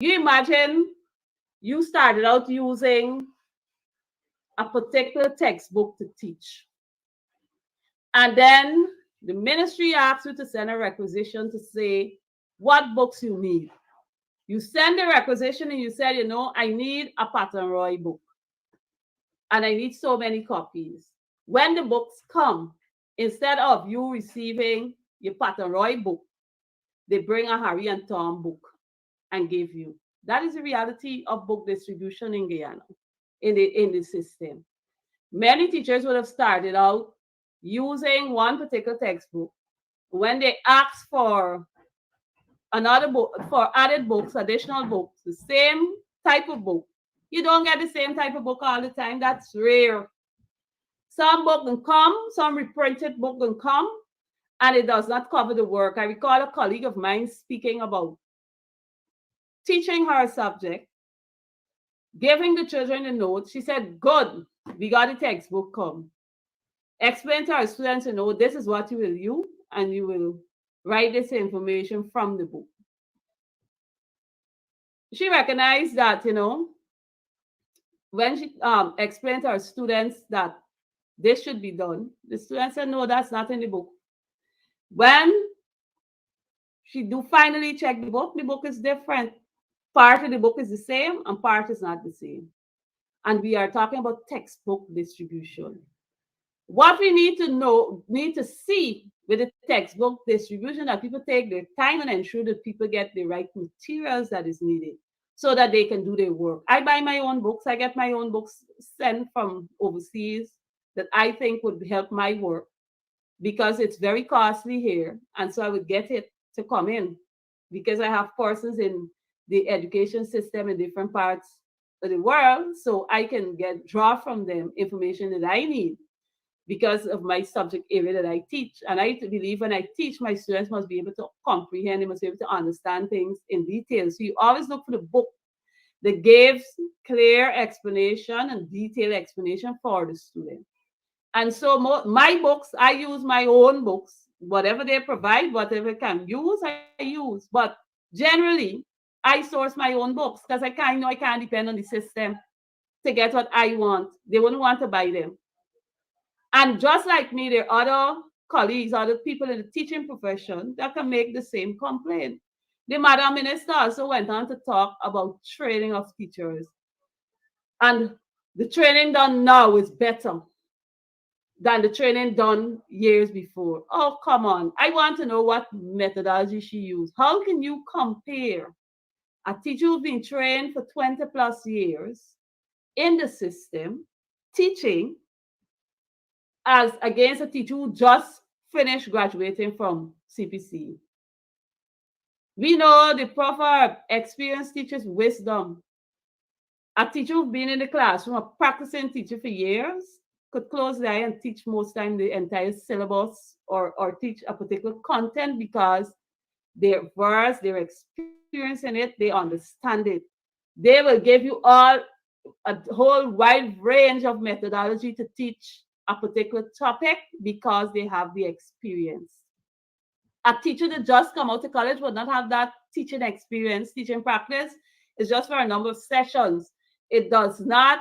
You imagine you started out using a particular textbook to teach. And then the ministry asks you to send a requisition to say what books you need. You send the requisition and you said, I need a Pattern Roy book. And I need so many copies. When the books come, instead of you receiving your Pattern Roy book, they bring a Harry and Tom book and give you. That is the reality of book distribution in Guyana, in the system. Many teachers would have started out using one particular textbook. When they ask for another book, for added books, additional books, the same type of book, you don't get the same type of book all the time. That's rare. Some book can come, some reprinted book can come, and it does not cover the work. I recall a colleague of mine speaking about teaching her a subject, giving the children the notes. She said, good, we got the textbook come. Explain to our students, this is what you will use, and you will write this information from the book. She recognized that, when she explained to our students that this should be done, the students said, no, that's not in the book. When she do finally check the book is different. Part of the book is the same and part is not the same. And we are talking about textbook distribution. What we need to see with the textbook distribution, that people take their time and ensure that people get the right materials that is needed so that they can do their work. I buy my own books. I get my own books sent from overseas that I think would help my work because it's very costly here. And so I would get it to come in because I have persons in the education system in different parts of the world. So I can draw from them information that I need because of my subject area that I teach. And I believe when I teach, my students must be able to comprehend, they must be able to understand things in detail. So you always look for the book that gives clear explanation and detailed explanation for the student. And so my books, I use my own books, whatever they provide, whatever I can use, I use. But generally, I source my own books because I can't depend on the system to get what I want. They wouldn't want to buy them. And just like me, there are other colleagues, other people in the teaching profession that can make the same complaint. The Madam Minister also went on to talk about training of teachers. And the training done now is better than the training done years before. Oh, come on. I want to know what methodology she used. How can you compare a teacher who's been trained for 20 plus years in the system, teaching, as against a teacher who just finished graduating from CPC? We know the proverb, experienced teacher's wisdom. A teacher who's been in the classroom, a practicing teacher for years, could close the eye and teach most time the entire syllabus or teach a particular content because they're versed, they're experienced in it, they understand it. They will give you all a whole wide range of methodology to teach a particular topic because they have the experience. A teacher that just come out of college would not have that teaching experience, teaching practice. It's just for a number of sessions. It does not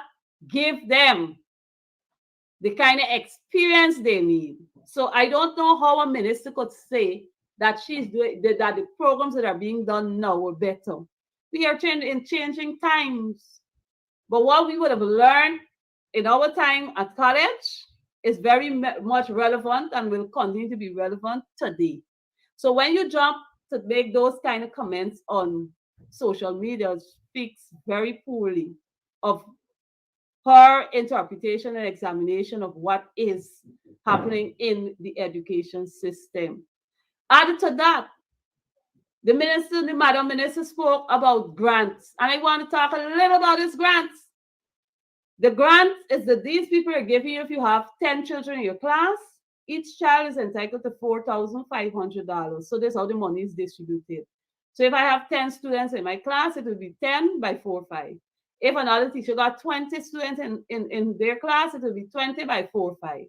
give them the kind of experience they need. So I don't know how a minister could say that that the programs that are being done now are better. We are changing times. But what we would have learned in our time at college is very much relevant and will continue to be relevant today. So when you jump to make those kind of comments on social media, it speaks very poorly of her interpretation and examination of what is happening in the education system. Added to that, the Madam Minister spoke about grants. And I want to talk a little about these grants. The grant is that these people are giving you if you have 10 children in your class, each child is entitled to $4,500. So that's how the money is distributed. So if I have 10 students in my class, it will be 10 by 4, 5. If another teacher got 20 students in their class, it will be 20 by 4, 5.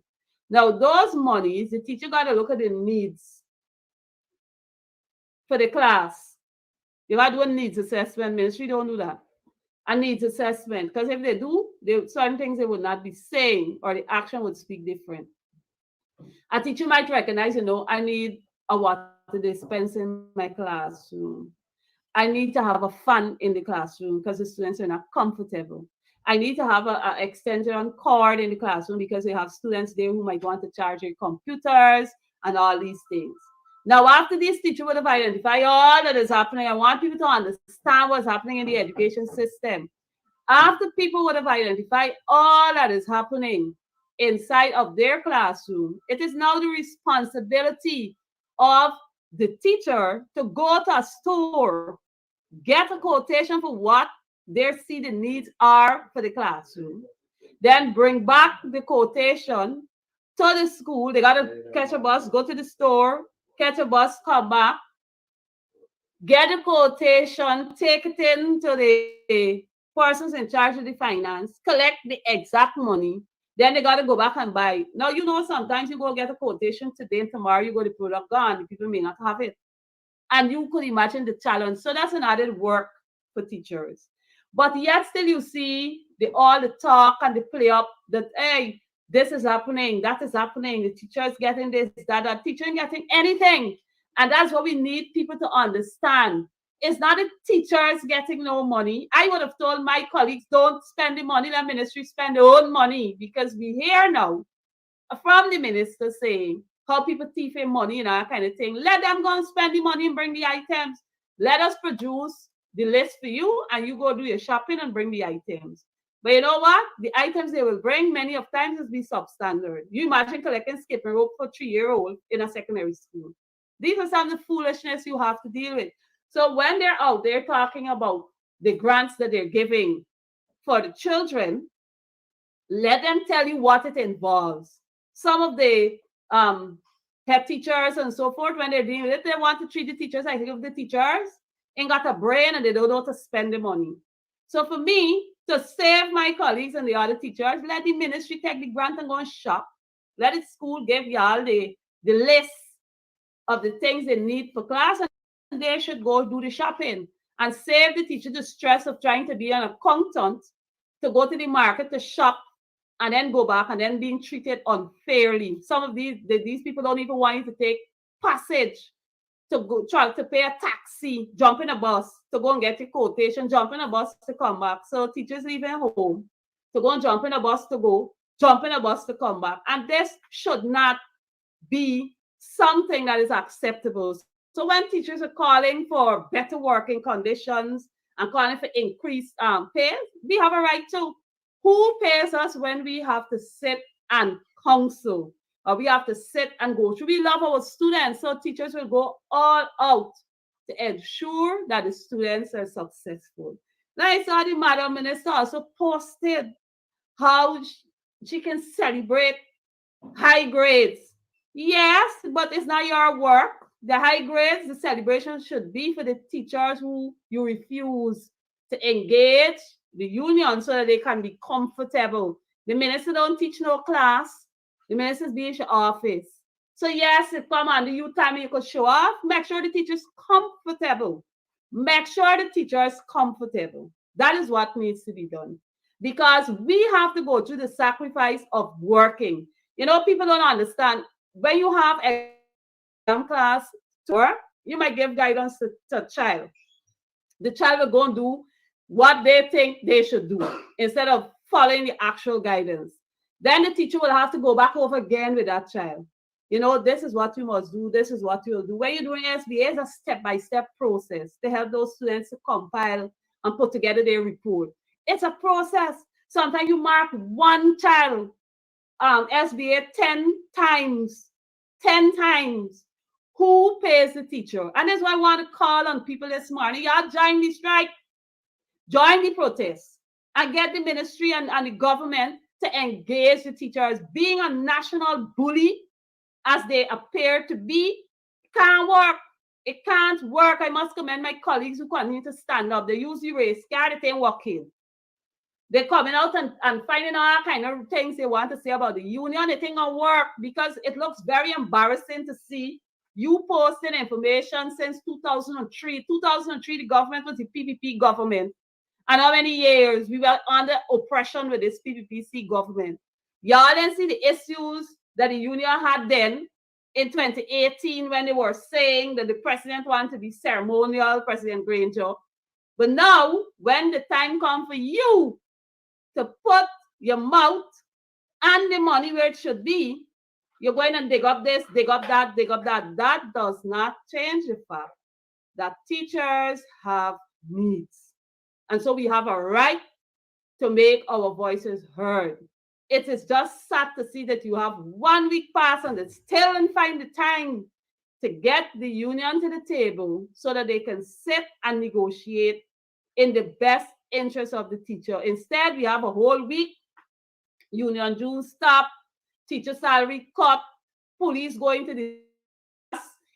Now, those monies, the teacher got to look at the needs for the class. They are doing needs assessment. Ministry don't do that. A needs assessment. Because if they do, certain things they would not be saying or the action would speak different. A teacher might recognize, I need a water dispenser in my classroom. I need to have a fan in the classroom because the students are not comfortable. I need to have a extension cord in the classroom because we have students there who might want to charge their computers and all these things. Now, after this teacher would have identified all that is happening, I want people to understand what's happening in the education system. After people would have identified all that is happening inside of their classroom, it is now the responsibility of the teacher to go to a store, get a quotation for what their see the needs are for the classroom, then bring back the quotation to the school. They got to catch a bus, go to the store, catch a bus, come back, get a quotation, take it into the persons in charge of the finance, collect the exact money, then they got to go back and buy. Now, sometimes you go get a quotation today and tomorrow you go the product gone. People may not have it. And you could imagine the challenge. So that's an added work for teachers. But yet still you see all the talk and the play up that, hey, this is happening, that is happening, the teacher's getting this, that teacher ain't getting anything. And that's what we need people to understand. It's not the teachers getting no money. I would have told my colleagues, don't spend the money, the ministry spend their own money, because we hear now from the minister saying how people thief in money and that kind of thing. Let them go and spend the money and bring the items. Let us produce the list for you and you go do your shopping and bring the items. But you know what? The items they will bring many of times is be substandard. You imagine collecting skipping rope for 3-year-old in a secondary school. These are some of the foolishness you have to deal with. So when they're out there talking about the grants that they're giving for the children, let them tell you what it involves. Some of the head teachers and so forth, when they're dealing with it, they want to treat the teachers like if the teachers ain't got a brain and they don't know how to spend the money. So for me, to save my colleagues and the other teachers, let the ministry take the grant and go and shop. Let the school give y'all the list of the things they need for class, and they should go do the shopping and save the teacher the stress of trying to be an accountant, to go to the market to shop and then go back and then being treated unfairly. Some of these people don't even want you to take passage to go try to pay a taxi, jump in a bus to go and get a quotation, jump in a bus to come back. So teachers leaving home to go and jump in a bus to go, jump in a bus to come back. And this should not be something that is acceptable. So when teachers are calling for better working conditions and calling for increased pay, we have a right to. Who pays us when we have to sit and counsel, or we have to sit and go through? We love our students, so teachers will go all out to ensure that the students are successful. Now I saw the Madam Minister also posted how she can celebrate high grades. Yes, but it's not your work. The high grades, the celebration should be for the teachers who you refuse to engage the union so that they can be comfortable. The minister don't teach no class. The minister's be in your office. So yes, if come on the youth time you could show off, make sure the teacher's comfortable. Make sure the teacher is comfortable. That is what needs to be done. Because we have to go through the sacrifice of working. People don't understand. When you have exam class tour, you might give guidance to a child. The child will go and do what they think they should do instead of following the actual guidance. Then the teacher will have to go back over again with that child. This is what you must do. This is what you'll do. When you're doing SBA, it's a step-by-step process to help those students to compile and put together their report. It's a process. Sometimes you mark one child SBA 10 times. 10 times. Who pays the teacher? And that's why I want to call on people this morning. Y'all join the strike. Join the protest and get the ministry and the government to engage the teachers. Being a national bully, as they appear to be, can't work. It can't work. I must commend my colleagues who continue to stand up. They use the race card, it ain't working. They're coming out and finding all kind of things they want to say about the union. It ain't gonna work because it looks very embarrassing to see You posting information since 2003. 2003, the government was the PPP government. And how many years we were under oppression with this PPPC government? Y'all didn't see the issues that the union had then in 2018 when they were saying that the president wanted to be ceremonial, President Granger. But now, when the time comes for you to put your mouth and the money where it should be, you're going to dig up this, dig up that, dig up that. That does not change the fact that teachers have needs. And so we have a right to make our voices heard. It is just sad to see that you have 1 week past and they still didn't find the time to get the union to the table so that they can sit and negotiate in the best interest of the teacher. Instead, we have a whole week, union dues stop, teacher salary cut, police going to the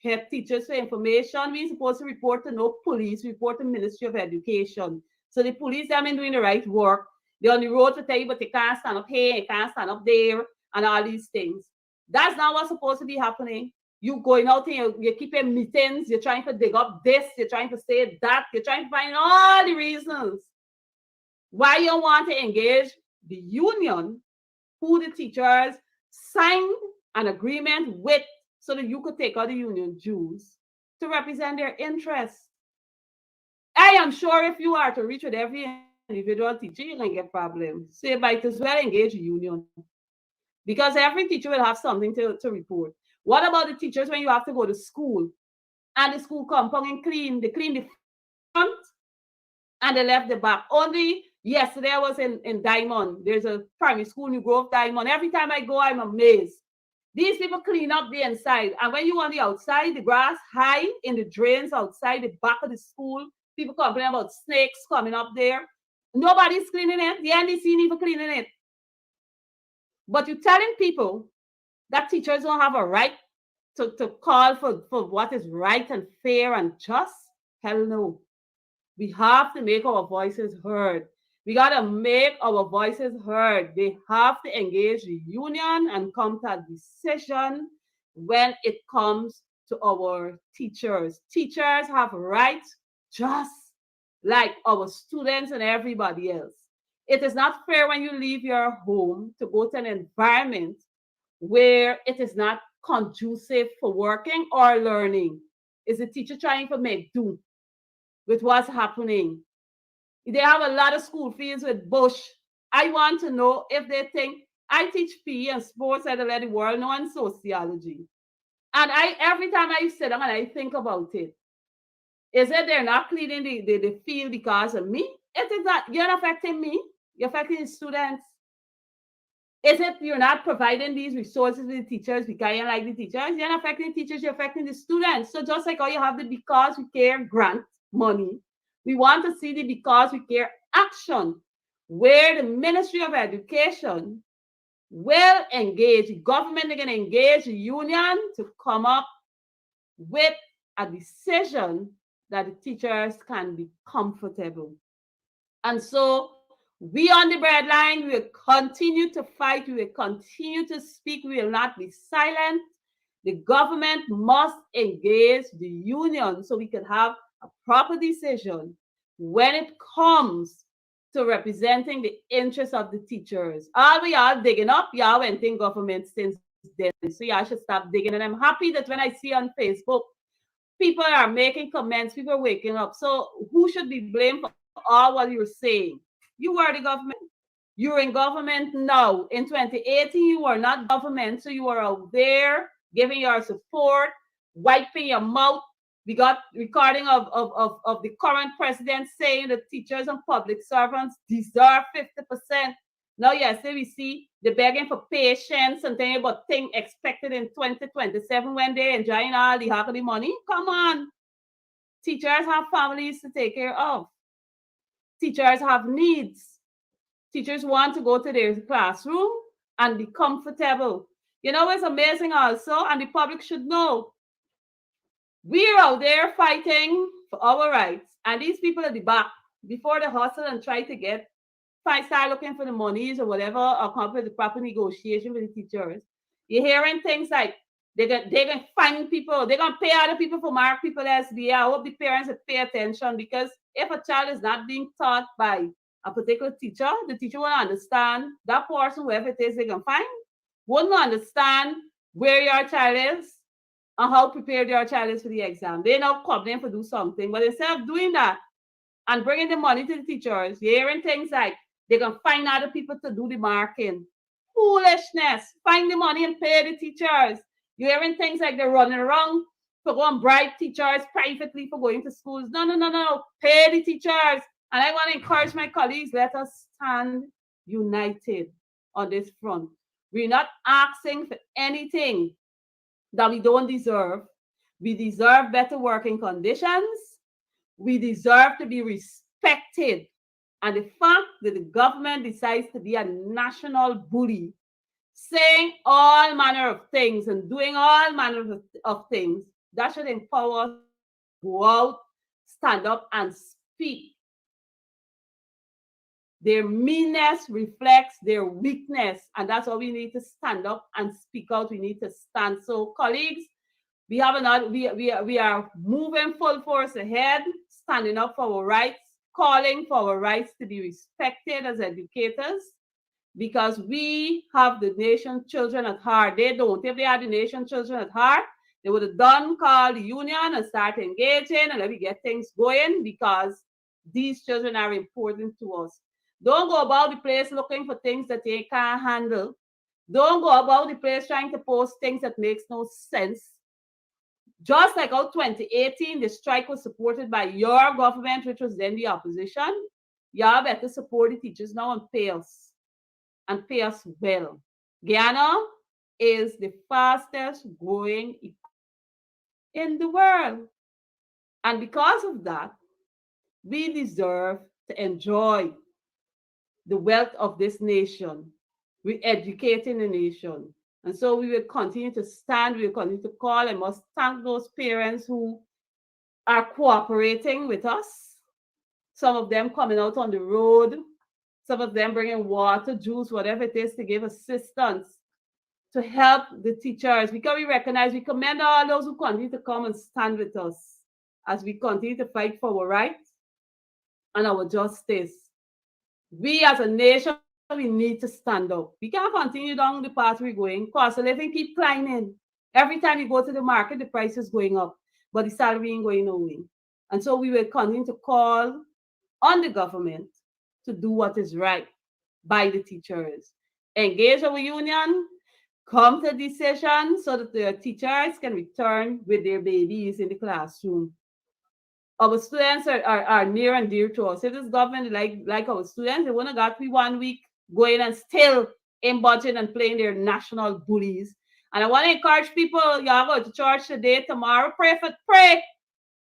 head teachers for information. We're supposed to report to no police, report to Ministry of Education. So the police have been doing the right work. They're on the road to tell you, but they can't stand up here, they can't stand up there, and all these things. That's not what's supposed to be happening. You going out here, you're keeping meetings, you're trying to dig up this, you're trying to say that, you're trying to find all the reasons why you want to engage the union, who the teachers signed an agreement with so that you could take out the union dues to represent their interests. I am sure if you are to reach with every individual teacher, you're going to get problems. So you might as well engage the union because every teacher will have something to report. What about the teachers when you have to go to school and the school compound and clean? They clean the front and they left the back. Only yesterday I was in Diamond. There's a primary school, New Grove Diamond. Every time I go, I'm amazed. These people clean up the inside. And when you on the outside, the grass high in the drains outside the back of the school, people complain about snakes coming up there. Nobody's cleaning it. The NDC even cleaning it. But you're telling people that teachers don't have a right to call for what is right and fair and just? Hell no. We have to make our voices heard. We got to make our voices heard. They have to engage the union and come to a decision when it comes to our teachers. Teachers have rights just like our students and everybody else. It is not fair when you leave your home to go to an environment where it is not conducive for working or learning. Is the teacher trying to make do with what's happening? They have a lot of school fees with Bush. I want to know if they think I teach PE and sports at the let the world know and sociology. And every time I sit down and I think about it, is it they're not cleaning the field because of me? It is not, you're not affecting me, you're affecting the students. Is it you're not providing these resources to the teachers because you like the teachers? You're not affecting the teachers, you're affecting the students. So just like how you have the Because We Care grant money, we want to see the Because We Care action where the Ministry of Education will engage, the government is going to engage the union to come up with a decision that the teachers can be comfortable. And so we on the breadline, we will continue to fight, we will continue to speak, we will not be silent. The government must engage the union so we can have a proper decision when it comes to representing the interests of the teachers. All we are digging up, y'all went in government since then. So y'all should stop digging. And I'm happy that when I see on Facebook, people are making comments, people are waking up. So who should be blamed for all what you're saying? You are the government. You're in government now. In 2018, you were not government. So you were out there giving your support, wiping your mouth. We got recording of the current president saying that teachers and public servants deserve 50%. Now, yesterday we see they're begging for patience and thinking about things expected in 2027 when they're enjoying all the half of the money. Come on. Teachers have families to take care of. Teachers have needs. Teachers want to go to their classroom and be comfortable. You know, it's amazing also, and the public should know. We're out there fighting for our rights. And these people at the back, before they hustle and try to start looking for the monies or whatever, or come up with the proper negotiation with the teachers, you're hearing things like, They can find people. They're gonna pay other people for mark people SBA. I hope the parents will pay attention, because if a child is not being taught by a particular teacher, the teacher will understand that person, whoever it is they can find, wouldn't understand where your child is and how prepared your child is for the exam. They now come in to do something, but instead of doing that and bringing the money to the teachers, you're hearing things like they can find other people to do the marking. Foolishness. Find the money and pay the teachers. You're hearing things like they're running around to go and bribe teachers privately for going to schools. No, no, no, no. Pay the teachers. And I want to encourage my colleagues, let us stand united on this front. We're not asking for anything that we don't deserve. We deserve better working conditions. We deserve to be respected. And the fact that the government decides to be a national bully, saying all manner of things and doing all manner of things, that should empower us to go out, stand up, and speak. Their meanness reflects their weakness, and that's why we need to stand up and speak out. We need to stand. So, colleagues, we have another. We are moving full force ahead, standing up for our rights, calling for our rights to be respected as educators, because we have the nation's children at heart. They don't. If they had the nation's children at heart, they would have done call the union and start engaging and let me get things going, because these children are important to us. Don't go about the place looking for things that they can't handle. Don't go about the place trying to post things that makes no sense. Just like out 2018, the strike was supported by your government, which was then the opposition. Y'all better support the teachers now and pay us. And pay us well. Guyana is the fastest growing economy in the world. And because of that, we deserve to enjoy the wealth of this nation. We're educating the nation. And so we will continue to stand, we will continue to call. I must thank those parents who are cooperating with us. Some of them coming out on the road, some of them bringing water, juice, whatever it is to give assistance to help the teachers. Because we recognize, we commend all those who continue to come and stand with us as we continue to fight for our rights and our justice. We as a nation, we need to stand up. We can't continue down the path we're going. Cost of living keep climbing. Every time you go to the market, the price is going up, but the salary ain't going nowhere. And so we will continue to call on the government to do what is right by the teachers. Engage our union, come to decision so that the teachers can return with their babies in the classroom. Our students are near and dear to us. If this government like our students, they wouldn't have got me 1 week going and still in budget and playing their national bullies. And I want to encourage people, y'all go to church today, tomorrow, pray.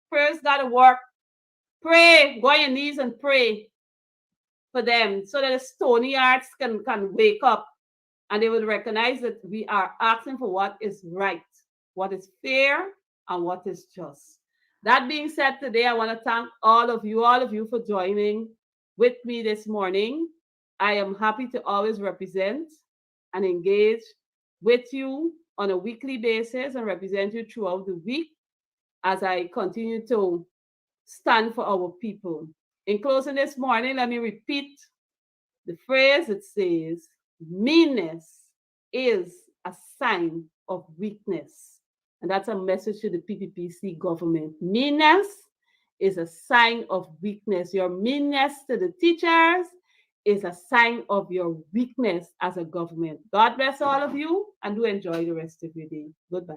Prayer's got to work. Pray, go on your knees and pray for them so that the stony hearts can wake up and they will recognize that we are asking for what is right, what is fair, and what is just. That being said, today I want to thank all of you for joining with me this morning. I am happy to always represent and engage with you on a weekly basis and represent you throughout the week as I continue to stand for our people. In closing this morning, let me repeat the phrase. It says, meanness is a sign of weakness. And that's a message to the PPPC government. Meanness is a sign of weakness. Your meanness to the teachers is a sign of your weakness as a government. God bless all of you and do enjoy the rest of your day. Goodbye.